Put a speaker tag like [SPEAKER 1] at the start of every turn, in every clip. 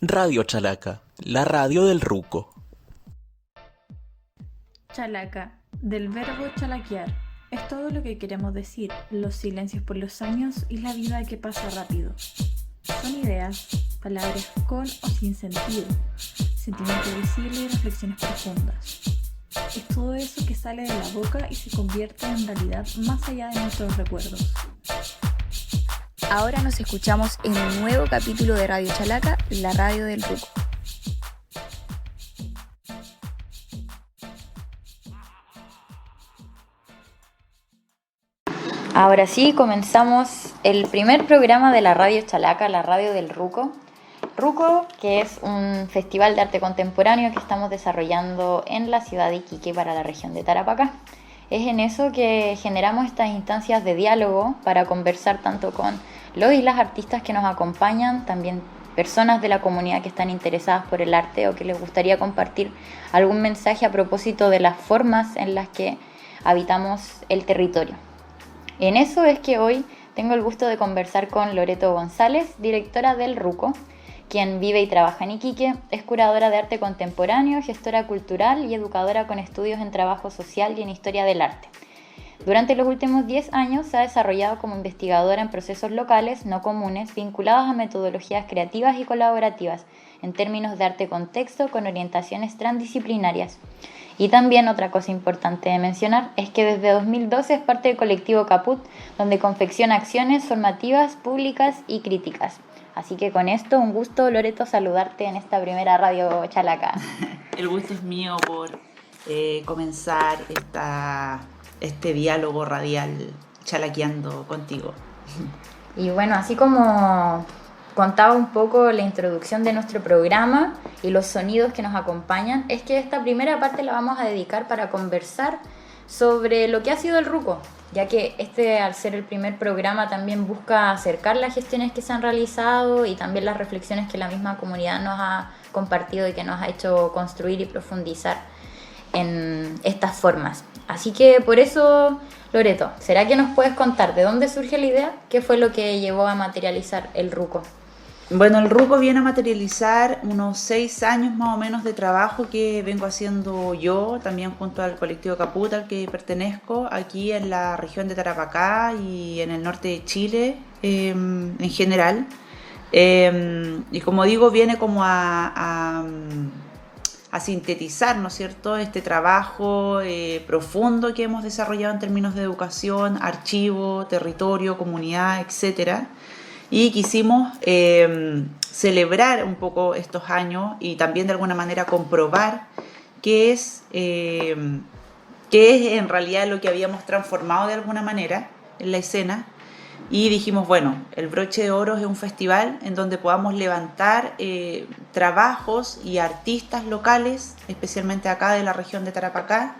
[SPEAKER 1] Radio Chalaca, la radio del Ruco.
[SPEAKER 2] Chalaca, del verbo chalaquear. Es todo lo que queremos decir, los silencios por los años y la vida que pasa rápido. Son ideas, palabras con o sin sentido, sentimientos visibles y reflexiones profundas. Es todo eso que sale de la boca y se convierte en realidad más allá de nuestros recuerdos.
[SPEAKER 3] Ahora nos escuchamos en un nuevo capítulo de Radio Chalaca, la radio del Ruco. Ahora sí, comenzamos el primer programa de la Radio Chalaca, la radio del Ruco. Ruco, que es un festival de arte contemporáneo que estamos desarrollando en la ciudad de Iquique para la región de Tarapacá. Es en eso que generamos estas instancias de diálogo para conversar tanto con los y las artistas que nos acompañan, también personas de la comunidad que están interesadas por el arte o que les gustaría compartir algún mensaje a propósito de las formas en las que habitamos el territorio. En eso es que hoy tengo el gusto de conversar con Loreto González, directora del Ruco, quien vive y trabaja en Iquique, es curadora de arte contemporáneo, gestora cultural y educadora con estudios en trabajo social y en historia del arte. Durante los últimos 10 años se ha desarrollado como investigadora en procesos locales no comunes vinculados a metodologías creativas y colaborativas en términos de arte contexto con orientaciones transdisciplinarias. Y también otra cosa importante de mencionar es que desde 2012 es parte del colectivo Caput, donde confecciona acciones formativas, públicas y críticas. Así que con esto, un gusto, Loreto, saludarte en esta primera Radio Chalaca.
[SPEAKER 4] El gusto es mío por comenzar este diálogo radial chalaqueando contigo.
[SPEAKER 3] Y bueno, así como contaba un poco la introducción de nuestro programa y los sonidos que nos acompañan, es que esta primera parte la vamos a dedicar para conversar sobre lo que ha sido el Ruco, ya que al ser el primer programa también busca acercar las gestiones que se han realizado y también las reflexiones que la misma comunidad nos ha compartido y que nos ha hecho construir y profundizar en estas formas. Así que por eso, Loreto, ¿será que nos puedes contar de dónde surge la idea? ¿Qué fue lo que llevó a materializar el Ruco?
[SPEAKER 4] Bueno, el Ruco viene a materializar unos 6 años más o menos de trabajo que vengo haciendo yo, también junto al colectivo Caput al que pertenezco, aquí en la región de Tarapacá y en el norte de Chile en general. Y como digo, viene como a sintetizar, ¿no es cierto?, este trabajo profundo que hemos desarrollado en términos de educación, archivo, territorio, comunidad, etcétera. Y quisimos celebrar un poco estos años y también de alguna manera comprobar qué es en realidad lo que habíamos transformado de alguna manera en la escena. Y dijimos, bueno, el Broche de Oro es un festival en donde podamos levantar trabajos y artistas locales, especialmente acá de la región de Tarapacá,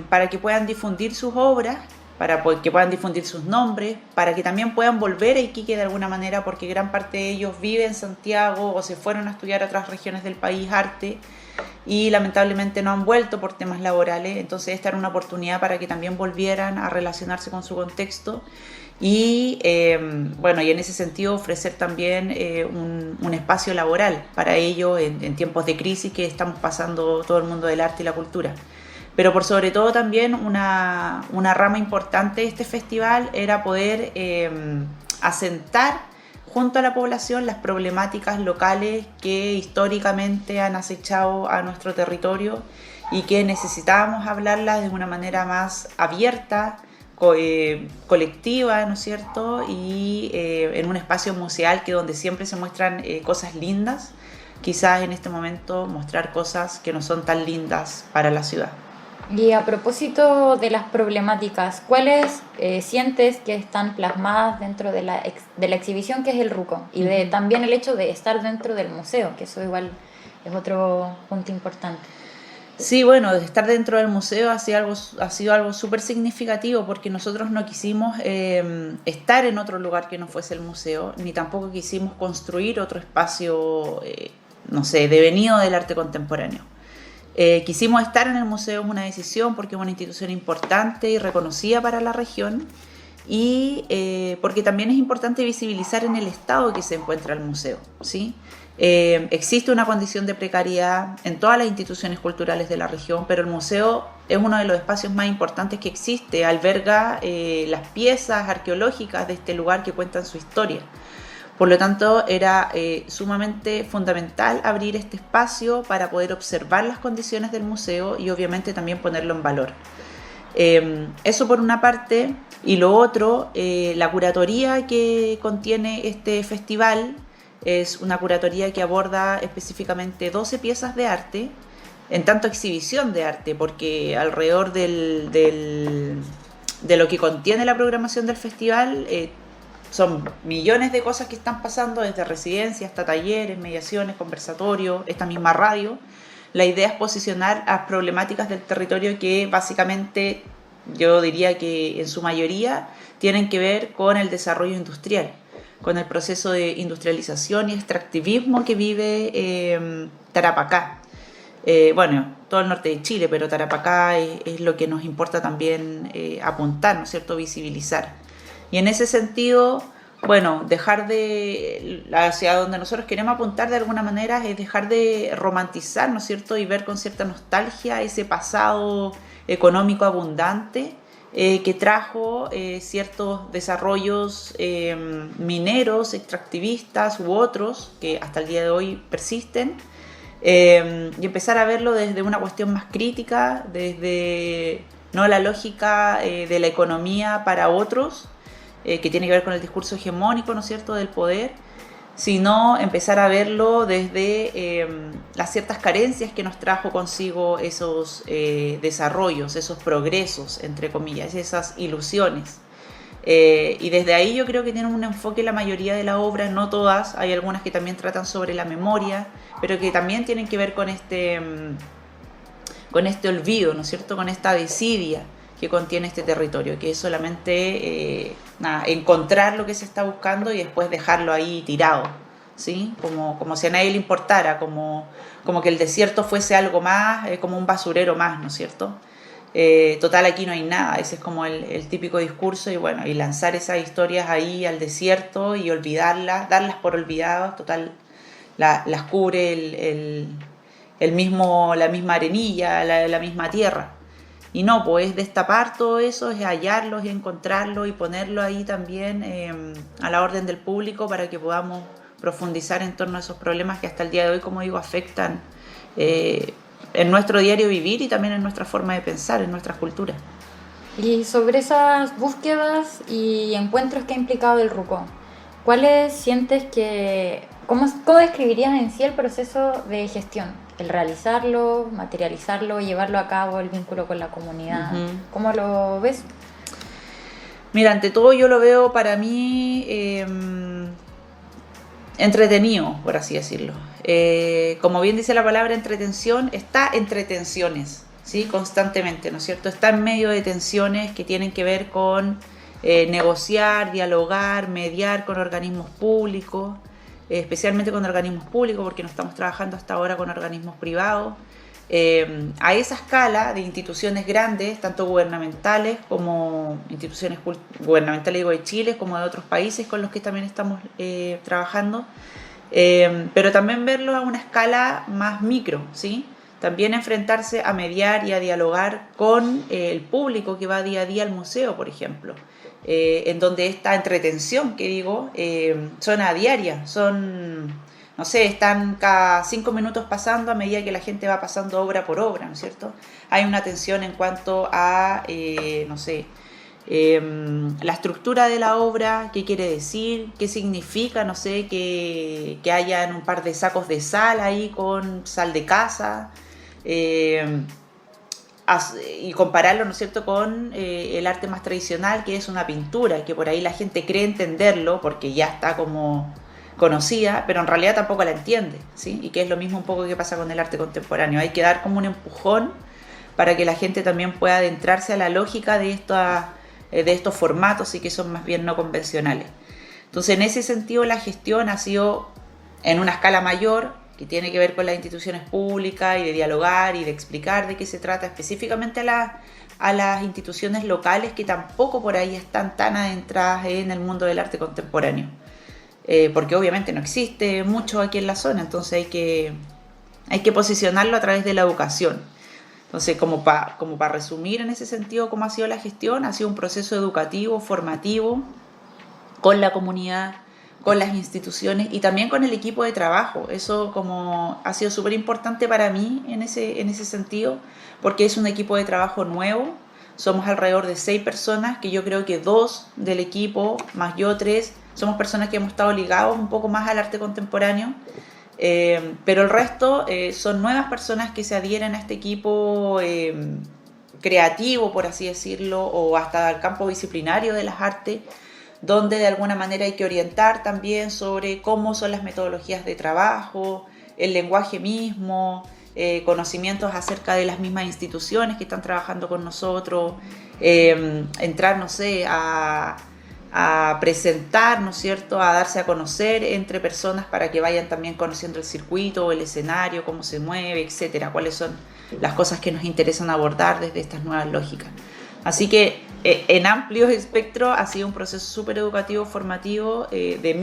[SPEAKER 4] para que puedan difundir sus obras, para que puedan difundir sus nombres, para que también puedan volver a Iquique de alguna manera, porque gran parte de ellos vive en Santiago o se fueron a estudiar a otras regiones del país arte y lamentablemente no han vuelto por temas laborales. Entonces esta era una oportunidad para que también volvieran a relacionarse con su contexto y bueno, y en ese sentido ofrecer también un espacio laboral para ellos en tiempos de crisis que estamos pasando todo el mundo del arte y la cultura. Pero por sobre todo también una rama importante de este festival era poder asentar junto a la población las problemáticas locales que históricamente han acechado a nuestro territorio y que necesitábamos hablarlas de una manera más abierta, colectiva, ¿no es cierto? Y en un espacio museal que donde siempre se muestran cosas lindas, quizás en este momento mostrar cosas que no son tan lindas para la ciudad.
[SPEAKER 3] Y a propósito de las problemáticas, ¿cuáles sientes que están plasmadas dentro de la exhibición que es el Ruco? Y también el hecho de estar dentro del museo, que eso igual es otro punto importante.
[SPEAKER 4] Sí, bueno, estar dentro del museo ha sido algo súper significativo porque nosotros no quisimos estar en otro lugar que no fuese el museo, ni tampoco quisimos construir otro espacio, devenido del arte contemporáneo. Quisimos estar en el museo, es una decisión porque es una institución importante y reconocida para la región y porque también es importante visibilizar en el estado que se encuentra el museo, ¿sí? Existe una condición de precariedad en todas las instituciones culturales de la región, pero el museo es uno de los espacios más importantes que existe, alberga las piezas arqueológicas de este lugar que cuentan su historia. Por lo tanto, era sumamente fundamental abrir este espacio para poder observar las condiciones del museo y obviamente también ponerlo en valor. Eso por una parte, y lo otro, la curatoría que contiene este festival es una curatoría que aborda específicamente 12 piezas de arte, en tanto exhibición de arte, porque alrededor de lo que contiene la programación del festival son millones de cosas que están pasando, desde residencias hasta talleres, mediaciones, conversatorios, esta misma radio. La idea es posicionar a problemáticas del territorio que básicamente yo diría que en su mayoría tienen que ver con el desarrollo industrial, con el proceso de industrialización y extractivismo que vive Tarapacá. Bueno, todo el norte de Chile, pero Tarapacá es lo que nos importa también apuntar, ¿no es cierto?, visibilizar. Y en ese sentido, bueno, hacia donde nosotros queremos apuntar de alguna manera es dejar de romantizar, ¿no es cierto?, y ver con cierta nostalgia ese pasado económico abundante que trajo ciertos desarrollos mineros, extractivistas u otros que hasta el día de hoy persisten, y empezar a verlo desde una cuestión más crítica, desde no la lógica de la economía para otros, que tiene que ver con el discurso hegemónico, ¿no es cierto?, del poder, sino empezar a verlo desde las ciertas carencias que nos trajo consigo esos desarrollos, esos progresos, entre comillas, esas ilusiones. Y desde ahí yo creo que tienen un enfoque la mayoría de las obras, no todas, hay algunas que también tratan sobre la memoria, pero que también tienen que ver con este olvido, ¿no es cierto?, con esta desidia que contiene este territorio, que es solamente encontrar lo que se está buscando y después dejarlo ahí tirado, ¿sí? Como si a nadie le importara, como que el desierto fuese algo más, como un basurero más, ¿no es cierto? Total, aquí no hay nada, ese es como el típico discurso, y bueno, y lanzar esas historias ahí al desierto y olvidarlas, darlas por olvidadas, total, las cubre la misma arenilla, la misma tierra. Y no, pues destapar todo eso, es hallarlos y encontrarlos y ponerlo ahí también a la orden del público para que podamos profundizar en torno a esos problemas que hasta el día de hoy, como digo, afectan en nuestro diario vivir y también en nuestra forma de pensar, en nuestras culturas.
[SPEAKER 3] Y sobre esas búsquedas y encuentros que ha implicado el RUCO, ¿cuáles sientes cómo describirías en sí el proceso de gestión? El realizarlo, materializarlo, llevarlo a cabo, el vínculo con la comunidad. Uh-huh. ¿Cómo lo ves?
[SPEAKER 4] Mira, ante todo yo lo veo para mí entretenido, por así decirlo. Como bien dice la palabra entretención, está entre tensiones, ¿sí? Constantemente, ¿no es cierto? Está en medio de tensiones que tienen que ver con negociar, dialogar, mediar con organismos públicos, especialmente con organismos públicos, porque no estamos trabajando hasta ahora con organismos privados. A esa escala de instituciones grandes, tanto gubernamentales como instituciones gubernamentales, digo, de Chile, como de otros países con los que también estamos trabajando, pero también verlo a una escala más micro, ¿sí? También enfrentarse a mediar y a dialogar con el público que va día a día al museo, por ejemplo, en donde esta entretención que digo son a diaria, no sé, están cada 5 minutos pasando a medida que la gente va pasando obra por obra, ¿no es cierto? Hay una tensión en cuanto a, la estructura de la obra, qué quiere decir, qué significa, no sé, que hayan un par de sacos de sal ahí con sal de casa, y compararlo, ¿no es cierto?, con el arte más tradicional, que es una pintura, que por ahí la gente cree entenderlo porque ya está como conocida, pero en realidad tampoco la entiende, ¿sí? Y que es lo mismo un poco que pasa con el arte contemporáneo. Hay que dar como un empujón para que la gente también pueda adentrarse a la lógica de estos formatos y que son más bien no convencionales. Entonces, en ese sentido, la gestión ha sido en una escala mayor, que tiene que ver con las instituciones públicas y de dialogar y de explicar de qué se trata específicamente a las instituciones locales que tampoco por ahí están tan adentradas en el mundo del arte contemporáneo. Porque obviamente no existe mucho aquí en la zona, entonces hay que posicionarlo a través de la educación. Entonces, como para resumir en ese sentido cómo ha sido la gestión, ha sido un proceso educativo, formativo, con la comunidad, con las instituciones y también con el equipo de trabajo. Eso como ha sido súper importante para mí en ese sentido, porque es un equipo de trabajo nuevo. Somos alrededor de 6 personas, que yo creo que 2 del equipo, más yo 3, somos personas que hemos estado ligados un poco más al arte contemporáneo. Pero el resto son nuevas personas que se adhieren a este equipo creativo, por así decirlo, o hasta al campo disciplinario de las artes, donde de alguna manera hay que orientar también sobre cómo son las metodologías de trabajo, el lenguaje mismo, conocimientos acerca de las mismas instituciones que están trabajando con nosotros, entrar, no sé, a presentar, ¿no es cierto?, a darse a conocer entre personas para que vayan también conociendo el circuito, el escenario, cómo se mueve, etcétera, cuáles son las cosas que nos interesan abordar desde estas nuevas lógicas. Así que en amplio espectro ha sido un proceso súper educativo, formativo, de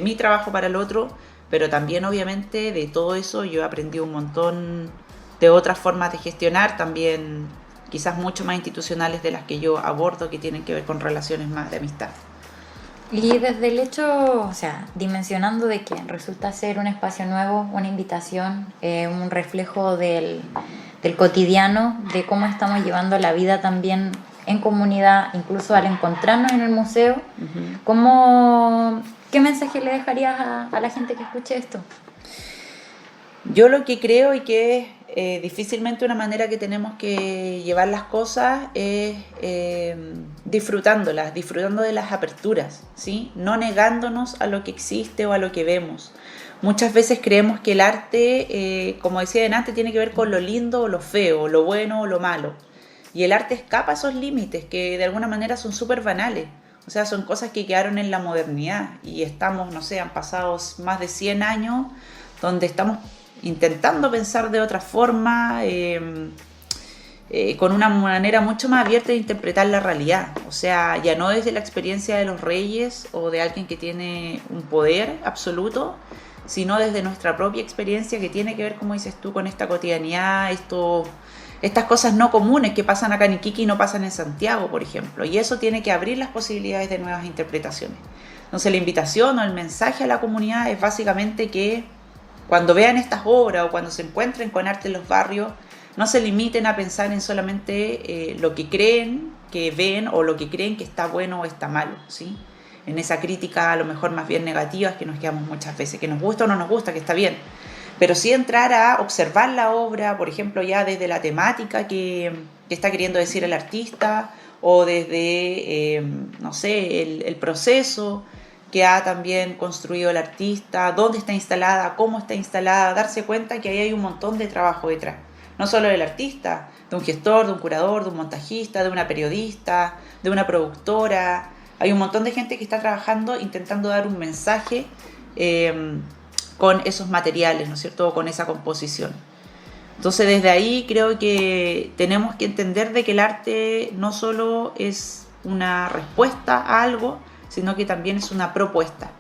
[SPEAKER 4] mi trabajo para el otro, pero también obviamente de todo eso yo he aprendido un montón de otras formas de gestionar, también quizás mucho más institucionales de las que yo abordo, que tienen que ver con relaciones más de amistad.
[SPEAKER 3] Y desde el hecho, o sea, dimensionando de que resulta ser un espacio nuevo, una invitación, un reflejo del cotidiano, de cómo estamos llevando la vida también en comunidad, incluso al encontrarnos en el museo, ¿qué mensaje le dejarías a la gente que escuche esto?
[SPEAKER 4] Yo lo que creo y que es difícilmente una manera que tenemos que llevar las cosas es disfrutando de las aperturas, ¿sí? No negándonos a lo que existe o a lo que vemos. Muchas veces creemos que el arte, como decía antes, tiene que ver con lo lindo o lo feo, lo bueno o lo malo. Y el arte escapa a esos límites que de alguna manera son súper banales. O sea, son cosas que quedaron en la modernidad y estamos, no sé, han pasado más de 100 años donde estamos intentando pensar de otra forma, con una manera mucho más abierta de interpretar la realidad. O sea, ya no desde la experiencia de los reyes o de alguien que tiene un poder absoluto, sino desde nuestra propia experiencia que tiene que ver, como dices tú, con esta cotidianidad, estas cosas no comunes que pasan acá en Iquique y no pasan en Santiago, por ejemplo. Y eso tiene que abrir las posibilidades de nuevas interpretaciones. Entonces la invitación o el mensaje a la comunidad es básicamente que cuando vean estas obras o cuando se encuentren con arte en los barrios, no se limiten a pensar en solamente lo que creen que ven o lo que creen que está bueno o está malo, ¿sí? En esa crítica a lo mejor más bien negativa que nos quedamos muchas veces, que nos gusta o no nos gusta, que está bien. Pero sí entrar a observar la obra, por ejemplo, ya desde la temática que está queriendo decir el artista o desde, no sé, el proceso que ha también construido el artista, dónde está instalada, cómo está instalada, darse cuenta que ahí hay un montón de trabajo detrás. No solo del artista, de un gestor, de un curador, de un montajista, de una periodista, de una productora. Hay un montón de gente que está trabajando intentando dar un mensaje con esos materiales, ¿no es cierto?, o con esa composición. Entonces desde ahí creo que tenemos que entender de que el arte no solo es una respuesta a algo, sino que también es una propuesta.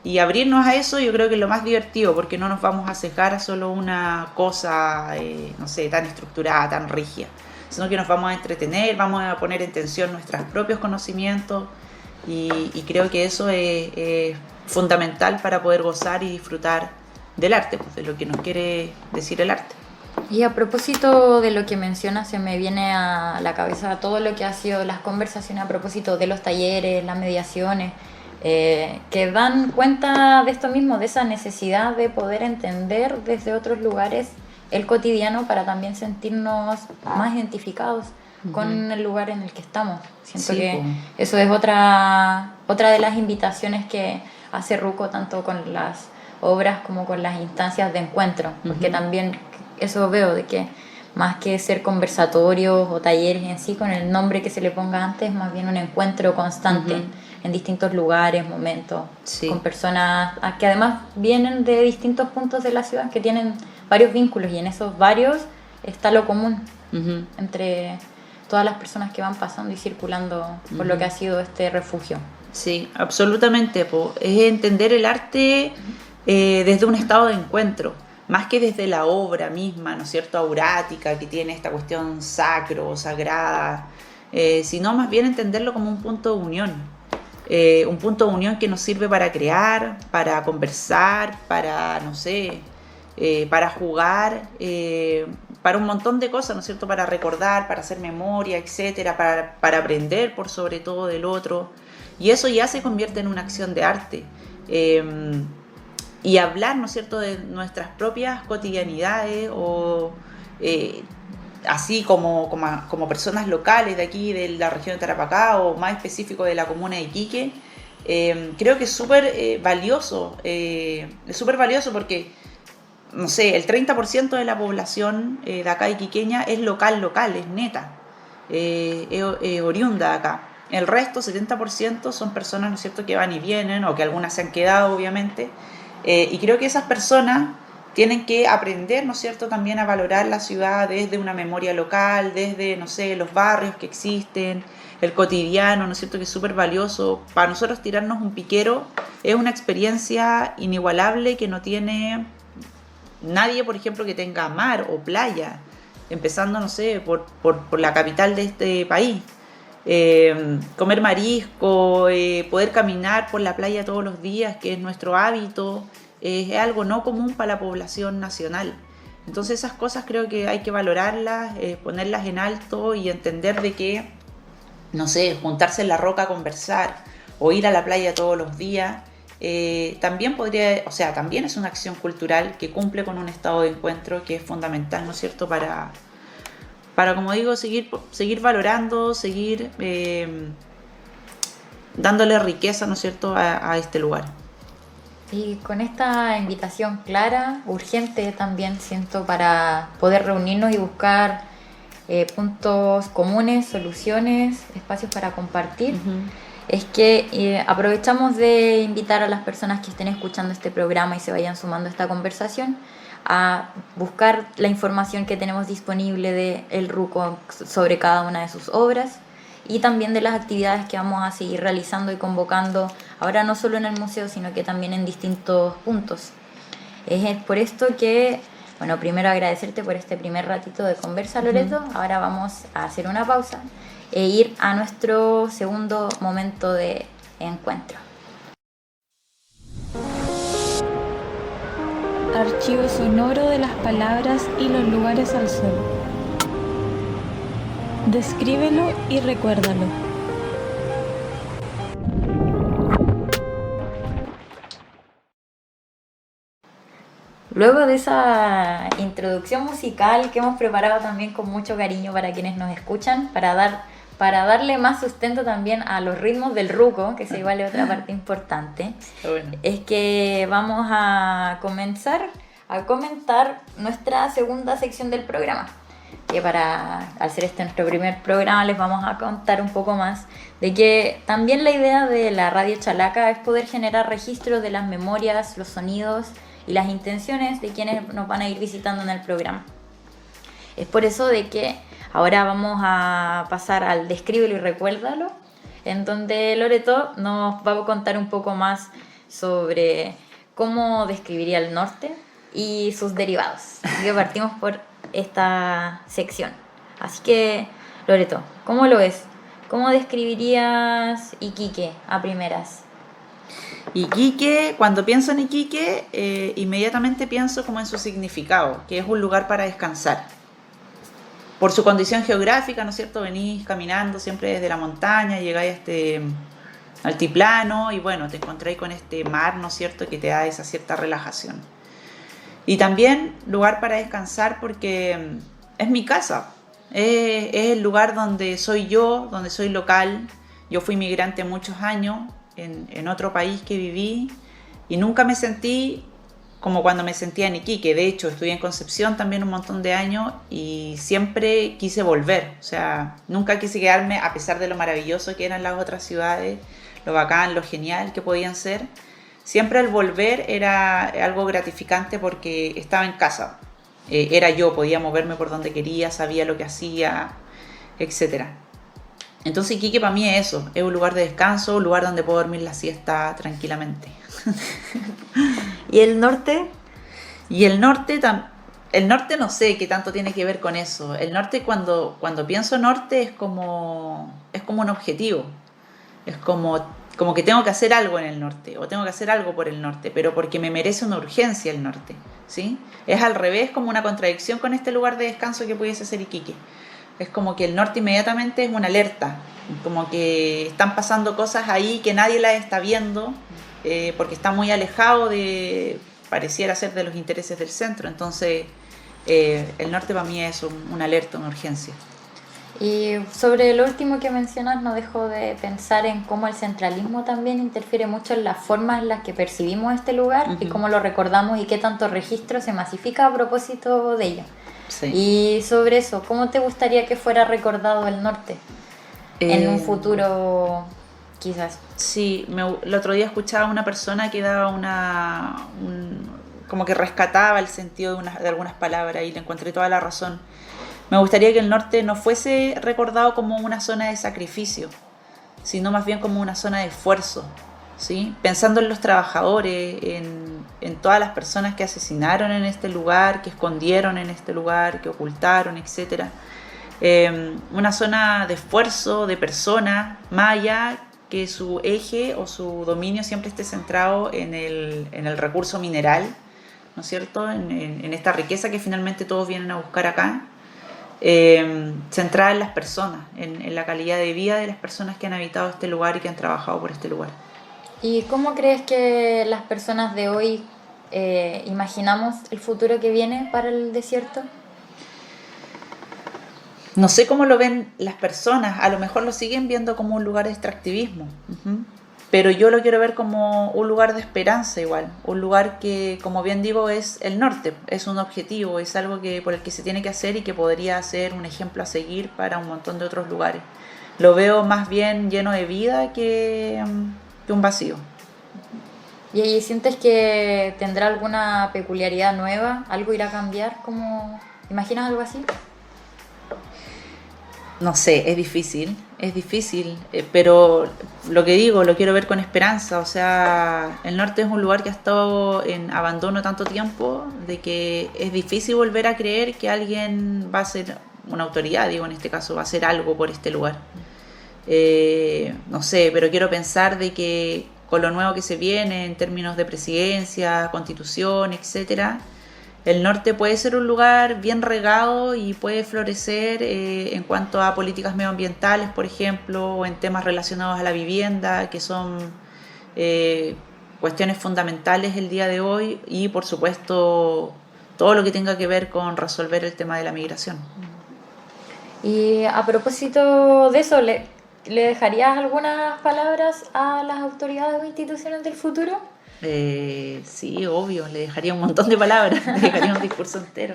[SPEAKER 4] Y abrirnos a eso yo creo que es lo más divertido, porque no nos vamos a cejar a solo una cosa, no sé, tan estructurada, tan rígida, sino que nos vamos a entretener, vamos a poner en tensión nuestros propios conocimientos y creo que eso es fundamental para poder gozar y disfrutar del arte, pues, de lo que nos quiere decir el arte.
[SPEAKER 3] Y a propósito de lo que mencionas, se me viene a la cabeza todo lo que ha sido las conversaciones a propósito de los talleres, las mediaciones, que dan cuenta de esto mismo, de esa necesidad de poder entender desde otros lugares el cotidiano para también sentirnos más identificados con el lugar en el que estamos. Siento que eso es otra de las invitaciones que hace Ruco, tanto con las obras como con las instancias de encuentro, porque también eso veo, de que más que ser conversatorios o talleres en sí, con el nombre que se le ponga antes, más bien un encuentro constante en distintos lugares, momentos,
[SPEAKER 4] Sí.
[SPEAKER 3] con personas que además vienen de distintos puntos de la ciudad, que tienen varios vínculos, y en esos varios está lo común
[SPEAKER 4] Ujú.
[SPEAKER 3] entre todas las personas que van pasando y circulando por lo que ha sido este refugio.
[SPEAKER 4] Sí, absolutamente, po. Es entender el arte desde un estado de encuentro, más que desde la obra misma, ¿no es cierto?, aurática, que tiene esta cuestión sacro, sagrada, sino más bien entenderlo como un punto de unión. Un punto de unión que nos sirve para crear, para conversar, para, no sé, para jugar, para un montón de cosas, ¿no es cierto?, para recordar, para hacer memoria, etcétera, para aprender por sobre todo del otro. Y eso ya se convierte en una acción de arte. Y hablar, ¿no es cierto?, de nuestras propias cotidianidades o así como personas locales de aquí, de la región de Tarapacá o más específico de la comuna de Iquique, creo que es súper valioso. Es súper valioso porque, no sé, el 30% de la población de acá iquiqueña es local, es neta, oriunda de acá. El resto, 70%, son personas, ¿no es cierto?, que van y vienen o que algunas se han quedado, obviamente. Y creo que esas personas tienen que aprender, ¿no es cierto?, también a valorar la ciudad desde una memoria local, desde, no sé, los barrios que existen, el cotidiano, ¿no es cierto?, que es súper valioso. Para nosotros tirarnos un piquero es una experiencia inigualable que no tiene nadie, por ejemplo, que tenga mar o playa, empezando, no sé, por la capital de este país. Comer marisco, poder caminar por la playa todos los días, que es nuestro hábito, es algo no común para la población nacional. Entonces esas cosas creo que hay que valorarlas, ponerlas en alto y entender de que, no sé, juntarse en la roca a conversar o ir a la playa todos los días, también podría, o sea, también es una acción cultural que cumple con un estado de encuentro que es fundamental, ¿no es cierto?, para como digo, seguir valorando, seguir dándole riqueza, ¿no es cierto?, a este lugar.
[SPEAKER 3] Y con esta invitación clara, urgente también siento, para poder reunirnos y buscar puntos comunes, soluciones, espacios para compartir, es que aprovechamos de invitar a las personas que estén escuchando este programa y se vayan sumando a esta conversación a buscar la información que tenemos disponible de El Ruco sobre cada una de sus obras y también de las actividades que vamos a seguir realizando y convocando ahora no solo en el museo, sino que también en distintos puntos. Es por esto que, bueno, primero agradecerte por este primer ratito de conversa, Loreto. Ahora vamos a hacer una pausa e ir a nuestro segundo momento de encuentro.
[SPEAKER 2] Archivo sonoro de las palabras y los lugares al sol. Descríbelo y recuérdalo.
[SPEAKER 3] Luego de esa introducción musical que hemos preparado también con mucho cariño para quienes nos escuchan, para darle más sustento también a los ritmos del ruco, que es igual otra parte importante,
[SPEAKER 4] Bueno.
[SPEAKER 3] es que vamos a comenzar a comentar nuestra segunda sección del programa. Que al ser este nuestro primer programa les vamos a contar un poco más de que también la idea de la Radio Chalaca es poder generar registros de las memorias, los sonidos y las intenciones de quienes nos van a ir visitando en el programa. Es por eso de que ahora vamos a pasar al Descríbelo y Recuérdalo, en donde Loreto nos va a contar un poco más sobre cómo describiría el norte y sus derivados. Así que partimos por esta sección. Así que, Loreto, ¿cómo lo ves? ¿Cómo describirías Iquique a primeras?
[SPEAKER 4] Iquique, cuando pienso en Iquique, inmediatamente pienso como en su significado, que es un lugar para descansar. Por su condición geográfica, ¿no es cierto? Venís caminando siempre desde la montaña, llegáis a este altiplano y bueno, te encontráis con este mar, ¿no es cierto?, que te da esa cierta relajación. Y también lugar para descansar porque es mi casa, es el lugar donde soy yo, donde soy local. Yo fui migrante muchos años en otro país que viví y nunca me sentí como cuando me sentía en Iquique. De hecho, estudié en Concepción también un montón de años y siempre quise volver. O sea, nunca quise quedarme a pesar de lo maravilloso que eran las otras ciudades, lo bacán, lo genial que podían ser, siempre al volver era algo gratificante porque estaba en casa. Era yo, podía moverme por donde quería, sabía lo que hacía, etc. Entonces Iquique para mí es eso, es un lugar de descanso, un lugar donde puedo dormir la siesta tranquilamente.
[SPEAKER 3] ¿Y el norte?
[SPEAKER 4] Y el norte no sé qué tanto tiene que ver con eso. El norte, cuando pienso norte, es como un objetivo. Es como que tengo que hacer algo en el norte, o tengo que hacer algo por el norte, pero porque me merece una urgencia el norte, ¿sí? Es al revés, como una contradicción con este lugar de descanso que pudiese ser Iquique. Es como que el norte inmediatamente es una alerta, como que están pasando cosas ahí que nadie las está viendo, porque está muy alejado pareciera ser de los intereses del centro. Entonces el norte para mí es una alerta, una urgencia.
[SPEAKER 3] Y sobre lo último que mencionas, no dejo de pensar en cómo el centralismo también interfiere mucho en las formas en las que percibimos este lugar y cómo lo recordamos y qué tanto registro se masifica a propósito de ello.
[SPEAKER 4] Sí.
[SPEAKER 3] Y sobre eso, ¿cómo te gustaría que fuera recordado el norte en un futuro quizás?
[SPEAKER 4] Sí, el otro día escuchaba a una persona que daba como que rescataba el sentido de algunas palabras y le encontré toda la razón. Me gustaría que el norte no fuese recordado como una zona de sacrificio, sino más bien como una zona de esfuerzo, ¿sí? Pensando en los trabajadores, en todas las personas que asesinaron en este lugar, que escondieron en este lugar, que ocultaron, etc. Una zona de esfuerzo, de personas, más allá que su eje o su dominio siempre esté centrado en el recurso mineral, ¿no es cierto? En esta riqueza que finalmente todos vienen a buscar acá. Centrada en las personas, en la calidad de vida de las personas que han habitado este lugar y que han trabajado por este lugar.
[SPEAKER 3] ¿Y cómo crees que las personas de hoy imaginamos el futuro que viene para el desierto?
[SPEAKER 4] No sé cómo lo ven las personas, a lo mejor lo siguen viendo como un lugar de extractivismo, pero yo lo quiero ver como un lugar de esperanza igual, un lugar que, como bien digo, es el norte, es un objetivo, es algo por el que se tiene que hacer y que podría ser un ejemplo a seguir para un montón de otros lugares. Lo veo más bien lleno de vida que un vacío.
[SPEAKER 3] ¿Y ahí sientes que tendrá alguna peculiaridad nueva? ¿Algo irá a cambiar? ¿Imaginas algo así?
[SPEAKER 4] No sé, es difícil, pero lo que digo, lo quiero ver con esperanza. O sea, el norte es un lugar que ha estado en abandono tanto tiempo, de que es difícil volver a creer que alguien va a ser una autoridad, digo, en este caso, va a hacer algo por este lugar. No sé, pero quiero pensar de que con lo nuevo que se viene en términos de presidencia, constitución, etcétera, el norte puede ser un lugar bien regado y puede florecer en cuanto a políticas medioambientales, por ejemplo, o en temas relacionados a la vivienda, que son cuestiones fundamentales el día de hoy, y por supuesto todo lo que tenga que ver con resolver el tema de la migración.
[SPEAKER 3] Y a propósito de eso, ¿le dejarías algunas palabras a las autoridades o instituciones del futuro?
[SPEAKER 4] Sí, obvio, le dejaría un montón de palabras, le dejaría un discurso entero.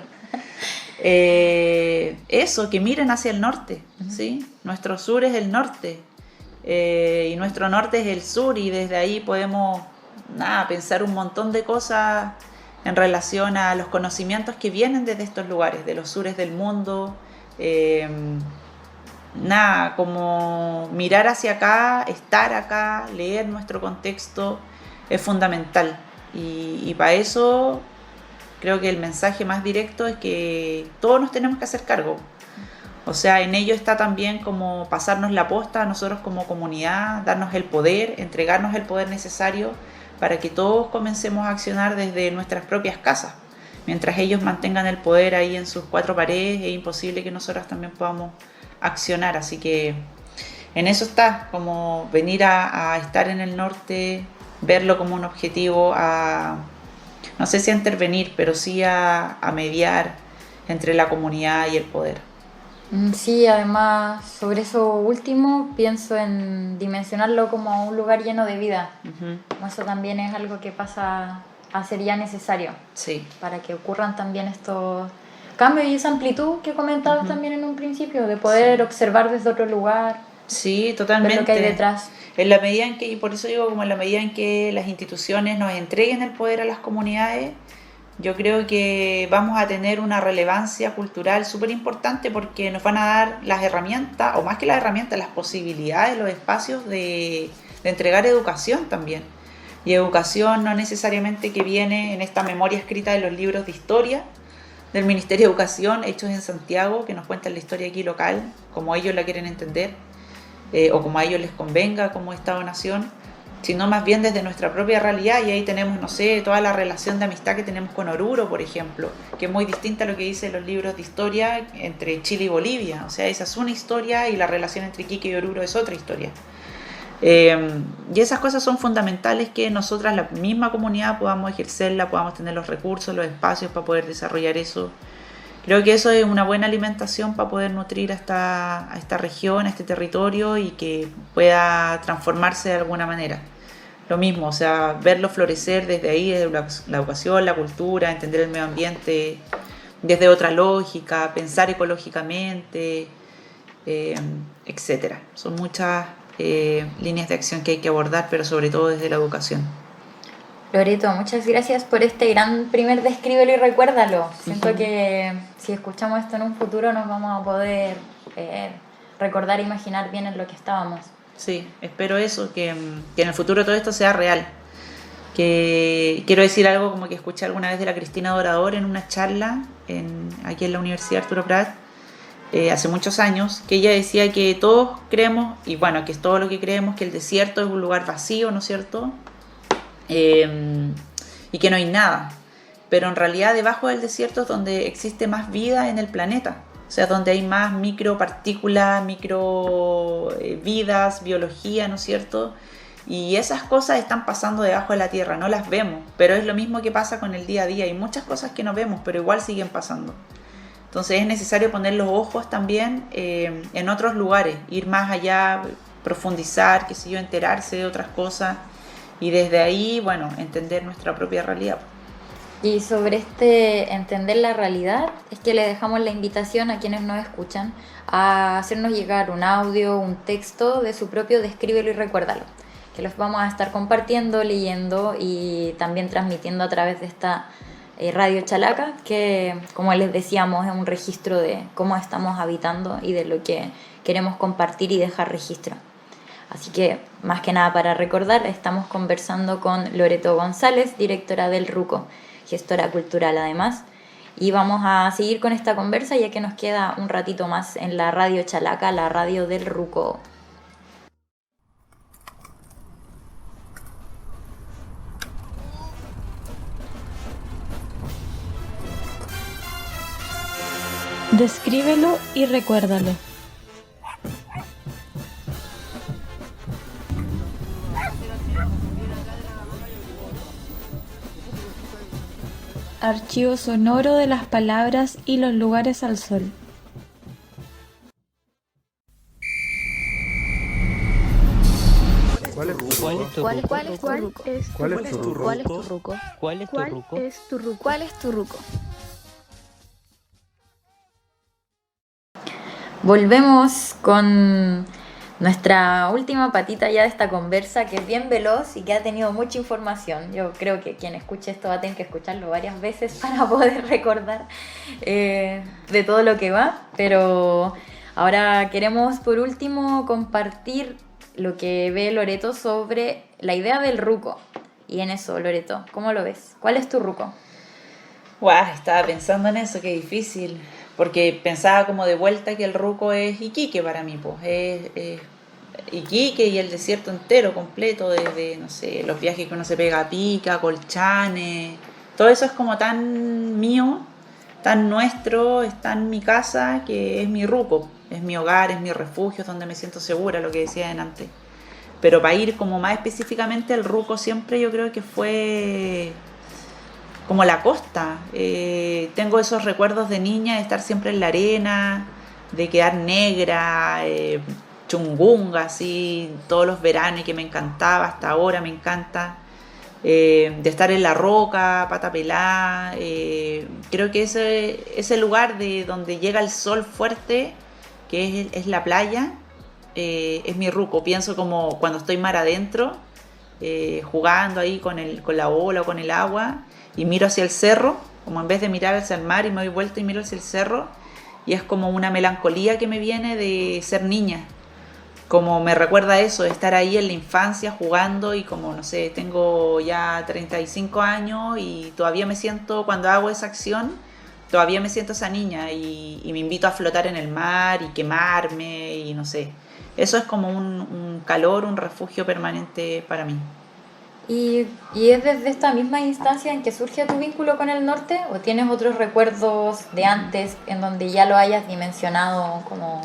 [SPEAKER 4] Eso, que miren hacia el norte, ¿sí? Nuestro sur es el norte, y nuestro norte es el sur, y desde ahí podemos pensar un montón de cosas en relación a los conocimientos que vienen desde estos lugares, de los sures del mundo. Como mirar hacia acá, estar acá, leer nuestro contexto es fundamental, y para eso creo que el mensaje más directo es que todos nos tenemos que hacer cargo. O sea, en ello está también como pasarnos la posta a nosotros como comunidad, darnos el poder, entregarnos el poder necesario para que todos comencemos a accionar desde nuestras propias casas. Mientras ellos mantengan el poder ahí en sus cuatro paredes, es imposible que nosotros también podamos accionar. Así que en eso está, como venir a estar en el norte, verlo como un objetivo, no sé si a intervenir, pero sí a mediar entre la comunidad y el poder.
[SPEAKER 3] Sí, además, sobre eso último, pienso en dimensionarlo como un lugar lleno de vida. Eso también es algo que pasa a ser ya necesario,
[SPEAKER 4] sí,
[SPEAKER 3] para que ocurran también estos cambios y esa amplitud que comentabas también en un principio, de poder observar desde otro lugar,
[SPEAKER 4] Sí,
[SPEAKER 3] ver
[SPEAKER 4] totalmente.
[SPEAKER 3] lo que hay detrás.
[SPEAKER 4] En la medida en que, y por eso digo, como en la medida en que las instituciones nos entreguen el poder a las comunidades, yo creo que vamos a tener una relevancia cultural súper importante porque nos van a dar las herramientas, o más que las herramientas, las posibilidades, los espacios de entregar educación también. Y educación no necesariamente que viene en esta memoria escrita de los libros de historia del Ministerio de Educación, hechos en Santiago, que nos cuentan la historia aquí local, como ellos la quieren entender, o como a ellos les convenga como Estado-Nación, sino más bien desde nuestra propia realidad. Y ahí tenemos, no sé, toda la relación de amistad que tenemos con Oruro, por ejemplo, que es muy distinta a lo que dicen los libros de historia entre Chile y Bolivia. O sea, esa es una historia y la relación entre Iquique y Oruro es otra historia. Y esas cosas son fundamentales, que nosotras, la misma comunidad, podamos ejercerla, podamos tener los recursos, los espacios para poder desarrollar eso. Creo que eso es una buena alimentación para poder nutrir a esta región, a este territorio, y que pueda transformarse de alguna manera. Lo mismo, o sea, verlo florecer desde ahí, desde la educación, la cultura, entender el medio ambiente desde otra lógica, pensar ecológicamente, etcétera. Son muchas líneas de acción que hay que abordar, pero sobre todo desde la educación.
[SPEAKER 3] Loreto, muchas gracias por este gran primer Descríbelo y Recuérdalo. Siento que si escuchamos esto en un futuro nos vamos a poder recordar e imaginar bien en lo que estábamos.
[SPEAKER 4] Sí, espero eso, que en el futuro todo esto sea real. Que quiero decir algo como que escuché alguna vez de la Cristina Dorador en una charla aquí en la Universidad Arturo Prat, hace muchos años, que ella decía que todos creemos, y bueno, que es todo lo que creemos, que el desierto es un lugar vacío, ¿no es cierto? Y que no hay nada, pero en realidad debajo del desierto es donde existe más vida en el planeta, o sea, donde hay más micropartículas, microvidas, biología, ¿no es cierto? Y esas cosas están pasando debajo de la tierra, no las vemos, pero es lo mismo que pasa con el día a día. Hay muchas cosas que no vemos, pero igual siguen pasando. Entonces es necesario poner los ojos también en otros lugares, ir más allá, profundizar, qué sé yo, enterarse de otras cosas, y desde ahí, bueno, entender nuestra propia realidad.
[SPEAKER 3] Y sobre este entender la realidad, es que le dejamos la invitación a quienes nos escuchan a hacernos llegar un audio, un texto de su propio Descríbelo y Recuérdalo, que los vamos a estar compartiendo, leyendo y también transmitiendo a través de esta Radio Chalaca, que, como les decíamos, es un registro de cómo estamos habitando y de lo que queremos compartir y dejar registro. Así que, más que nada para recordar, estamos conversando con Loreto González, directora del RUCO, gestora cultural además, y vamos a seguir con esta conversa ya que nos queda un ratito más en la Radio Chalaca, la radio del RUCO.
[SPEAKER 2] Descríbelo y recuérdalo. Archivo sonoro de las palabras y los lugares al sol.
[SPEAKER 5] ¿Cuál es tu ruco?
[SPEAKER 3] Volvemos con nuestra última patita ya de esta conversa, que es bien veloz y que ha tenido mucha información. Yo creo que quien escuche esto va a tener que escucharlo varias veces para poder recordar de todo lo que va. Pero ahora queremos por último compartir lo que ve Loreto sobre la idea del RUCO. Y en eso, Loreto, ¿cómo lo ves? ¿Cuál es tu RUCO?
[SPEAKER 4] Guau, estaba pensando en eso, qué difícil. Porque pensaba como de vuelta que el RUCO es Iquique para mí, pues. Es Iquique y el desierto entero, completo, desde, no sé, los viajes que uno se pega a Pica, Colchane. Todo eso es como tan mío, tan nuestro, está en mi casa, que es mi RUCO. Es mi hogar, es mi refugio, es donde me siento segura, lo que decía antes. Pero para ir como más específicamente al RUCO, siempre yo creo que fue como la costa. Tengo esos recuerdos de niña de estar siempre en la arena, de quedar negra, chungunga, así, todos los veranos, y que me encantaba, hasta ahora me encanta. De estar en la roca, pata pelá. Creo que ese lugar de donde llega el sol fuerte, que es la playa, es mi ruco. Pienso como cuando estoy mar adentro, jugando ahí con la ola o con el agua, y miro hacia el cerro, como en vez de mirar hacia el mar y me doy vuelta y miro hacia el cerro, y es como una melancolía que me viene de ser niña. Como me recuerda eso, de estar ahí en la infancia jugando, y como, no sé, tengo ya 35 años y todavía me siento, cuando hago esa acción, todavía me siento esa niña y me invito a flotar en el mar y quemarme y no sé. Eso es como un calor, un refugio permanente para mí.
[SPEAKER 3] ¿Y es desde esta misma instancia en que surge tu vínculo con el norte? ¿O tienes otros recuerdos de antes en donde ya lo hayas dimensionado como...?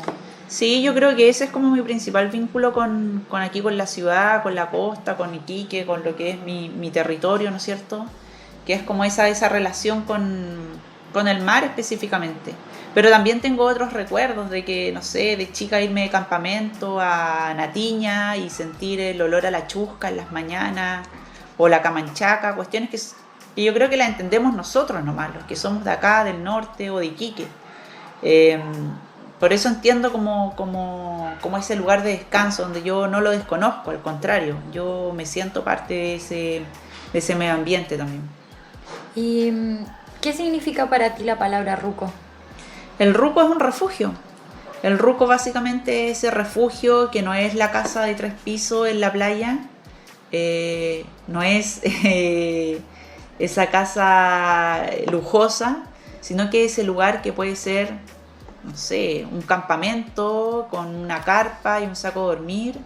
[SPEAKER 4] Sí, yo creo que ese es como mi principal vínculo con aquí, con la ciudad, con la costa, con Iquique, con lo que es mi territorio, ¿no es cierto? Que es como esa relación con el mar específicamente. Pero también tengo otros recuerdos de que, no sé, de chica irme de campamento a Natiña y sentir el olor a la chusca en las mañanas, o la camanchaca, cuestiones que yo creo que las entendemos nosotros nomás, los que somos de acá, del norte o de Iquique. Por eso entiendo como ese lugar de descanso donde yo no lo desconozco, al contrario, yo me siento parte de ese medio ambiente también.
[SPEAKER 3] ¿Y qué significa para ti la palabra ruco?
[SPEAKER 4] El ruco es un refugio. El ruco básicamente es ese refugio que no es la casa de 3 pisos en la playa, no es esa casa lujosa, sino que es ese lugar que puede ser, no sé, un campamento con una carpa y un saco de dormir.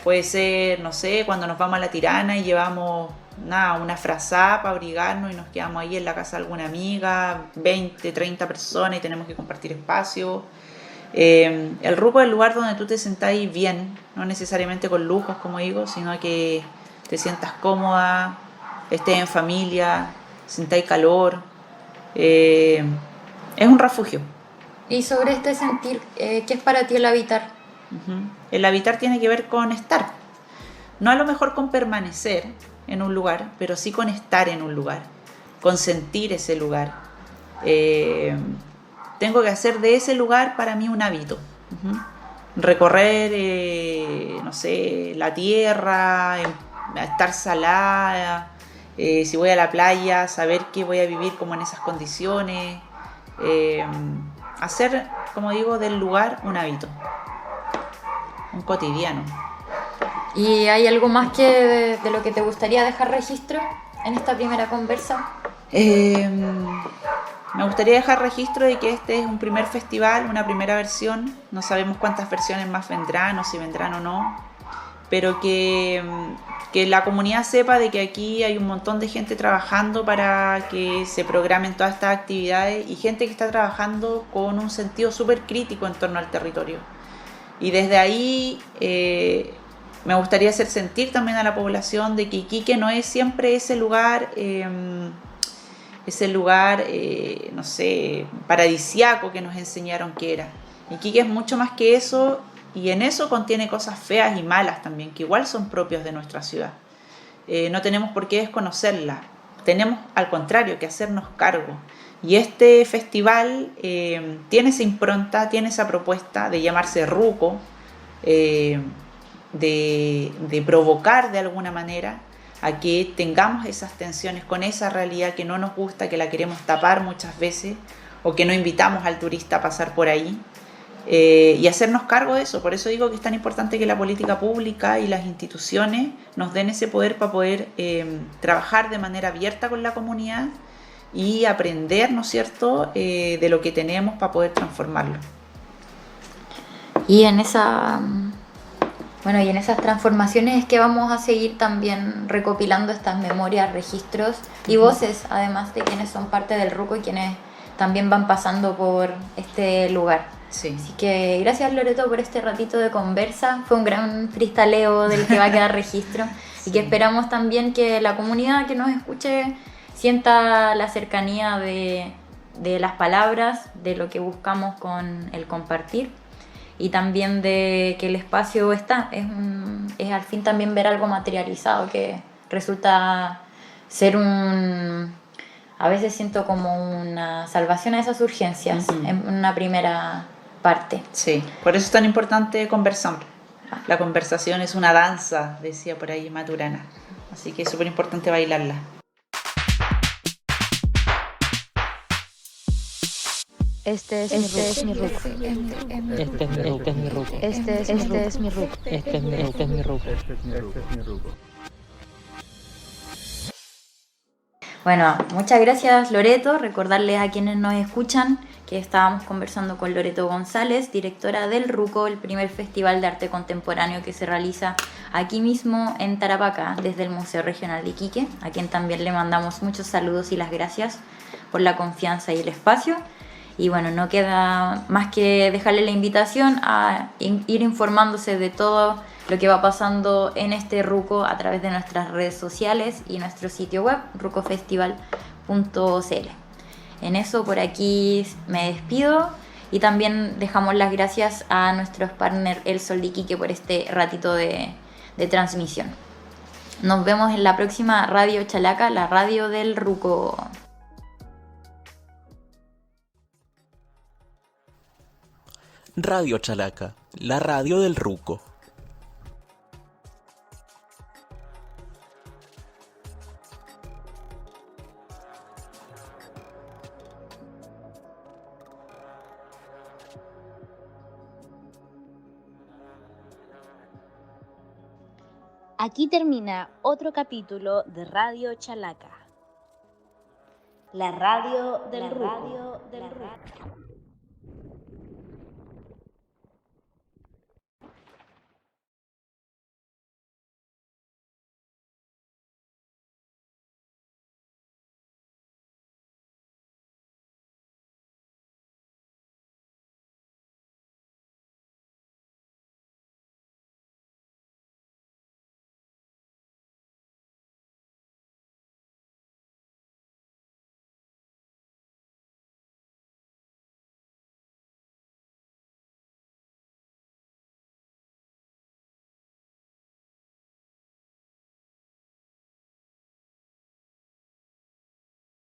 [SPEAKER 4] Puede ser, no sé, cuando nos vamos a la Tirana y llevamos una frazada para abrigarnos y nos quedamos ahí en la casa de alguna amiga, 20, 30 personas y tenemos que compartir espacio. El ruco es el lugar donde tú te sentás bien, no necesariamente con lujos, como digo, sino que te sientas cómoda, estés en familia, sentáis calor. Es un refugio.
[SPEAKER 3] Y sobre este sentir, ¿qué es para ti el habitar?
[SPEAKER 4] El habitar tiene que ver con estar, no a lo mejor con permanecer en un lugar, pero sí con estar en un lugar, con sentir ese lugar. Tengo que hacer de ese lugar para mí un hábito. Recorrer, no sé, la tierra, estar salada, si voy a la playa, saber que voy a vivir como en esas condiciones. Hacer, como digo, del lugar un hábito, un cotidiano.
[SPEAKER 3] ¿Y hay algo más que de lo que te gustaría dejar registro en esta primera conversa?
[SPEAKER 4] Me gustaría dejar registro de que este es un primer festival, una primera versión. No sabemos cuántas versiones más vendrán o si vendrán o no, pero que la comunidad sepa de que aquí hay un montón de gente trabajando para que se programen todas estas actividades, y gente que está trabajando con un sentido súper crítico en torno al territorio. Y desde ahí me gustaría hacer sentir también a la población de que Iquique no es siempre ese lugar, no sé, paradisiaco que nos enseñaron que era. Iquique es mucho más que eso, y en eso contiene cosas feas y malas también, que igual son propios de nuestra ciudad. No tenemos por qué desconocerlas, tenemos al contrario que hacernos cargo. Y este festival tiene esa impronta, tiene esa propuesta de llamarse Ruco, de provocar de alguna manera a que tengamos esas tensiones con esa realidad que no nos gusta, que la queremos tapar muchas veces, o que no invitamos al turista a pasar por ahí, y hacernos cargo de eso. Por eso digo que es tan importante que la política pública y las instituciones nos den ese poder para poder trabajar de manera abierta con la comunidad y aprender, ¿no es cierto?, de lo que tenemos para poder transformarlo.
[SPEAKER 3] Y en esas transformaciones es que vamos a seguir también recopilando estas memorias, registros y voces, además de quienes son parte del Ruco y quienes también van pasando por este lugar.
[SPEAKER 4] Sí.
[SPEAKER 3] Así que gracias, Loreto, por este ratito de conversa. Fue un gran freestaleo del que va a quedar registro. Sí. Y que esperamos también que la comunidad que nos escuche sienta la cercanía de las palabras, de lo que buscamos con el compartir, y también de que el espacio es al fin también ver algo materializado, que resulta ser a veces siento como una salvación a esas urgencias en una primera parte.
[SPEAKER 4] Sí, por eso es tan importante conversar. La conversación es una danza, decía por ahí Maturana. Así que es súper importante bailarla.
[SPEAKER 5] Este es mi ruco.
[SPEAKER 6] Este es mi ruco.
[SPEAKER 5] Este es mi ruco.
[SPEAKER 6] Este es mi ruco.
[SPEAKER 3] Bueno, muchas gracias Loreto. Recordarles a quienes nos escuchan que estábamos conversando con Loreto González, directora del RUCO, el primer festival de arte contemporáneo que se realiza aquí mismo en Tarapacá, desde el Museo Regional de Iquique, a quien también le mandamos muchos saludos y las gracias por la confianza y el espacio. Y bueno, no queda más que dejarle la invitación a ir informándose de todo lo que va pasando en este RUCO a través de nuestras redes sociales y nuestro sitio web, rucofestival.cl. En eso, por aquí me despido y también dejamos las gracias a nuestros partners El Sol de Iquique por este ratito de transmisión. Nos vemos en la próxima Radio Chalaca, la radio del RUCO.
[SPEAKER 1] Radio Chalaca, la radio del RUCO.
[SPEAKER 5] Aquí termina otro capítulo de Radio Chalaca. La radio del ruco.